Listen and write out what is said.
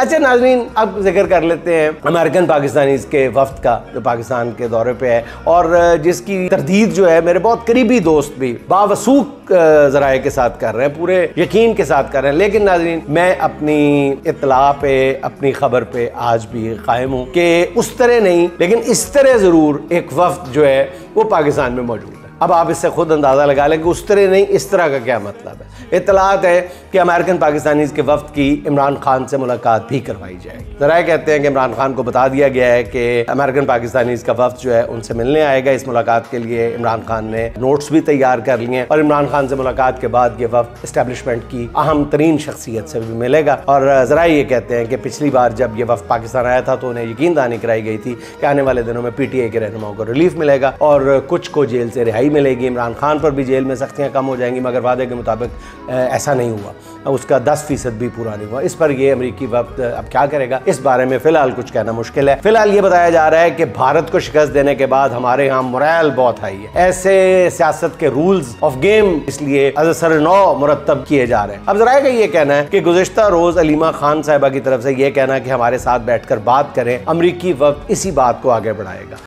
अच्छा नाज़रीन, अब जिक्र कर लेते हैं अमेरिकन पाकिस्तानीज़ के वफ्द का जो पाकिस्तान के दौरे पे है और जिसकी तरदीद जो है मेरे बहुत करीबी दोस्त भी बावसूख ज़राए के साथ कर रहे हैं, पूरे यकीन के साथ कर रहे हैं। लेकिन नाज़रीन, मैं अपनी इत्तला पे, अपनी खबर पे आज भी कायम हूँ कि उस तरह नहीं लेकिन इस तरह ज़रूर एक वफ्द जो है वो पाकिस्तान में मौजूद है। अब आप इससे खुद अंदाज़ा लगा लें कि उस तरह नहीं इस तरह का क्या मतलब है। इत्तलात है कि अमेरिकन पाकिस्तानीज़ के वफ्द की इमरान खान से मुलाकात भी करवाई जाएगी। ज़राए कहते हैं कि इमरान खान को बता दिया गया है कि अमेरिकन पाकिस्तानीज़ का वफ्द जो है उनसे मिलने आएगा। इस मुलाकात के लिए इमरान खान ने नोट्स भी तैयार कर लिए हैं और इमरान खान से मुलाकात के बाद ये वफ्द इस्टेब्लिशमेंट की अहम तरीन शख्सियत से भी मिलेगा। और ज़राए ये कहते हैं कि पिछली बार जब ये वफ्द पाकिस्तान आया था तो उन्हें यकीन दहानी कराई गई थी कि आने वाले दिनों में PTI के रहनुमाओं को रिलीफ मिलेगा और कुछ को जेल से रिहाई मिलेगी। इमरान खान पर भी जेल में सख्तियाँ कम हो जाएंगी, मगर वादे के मुताबिक ऐसा नहीं हुआ, उसका 10% भी पूरा नहीं हुआ। इस पर ये अमेरिकी वफ्द अब क्या करेगा, इस बारे में फिलहाल कुछ कहना मुश्किल है। फिलहाल ये बताया जा रहा है कि भारत को शिकस्त देने के बाद हमारे यहाँ मोरल बहुत हाई है। ऐसे सियासत के रूल्स ऑफ गेम इसलिए असर-ए-नौ मुरतब किए जा रहे हैं। अब ज़राए का ये कहना है कि गुज़िश्ता रोज अलीमा खान साहिबा की तरफ से ये कहना कि हमारे साथ बैठकर बात करें, अमेरिकी वफ्द इसी बात को आगे बढ़ाएगा।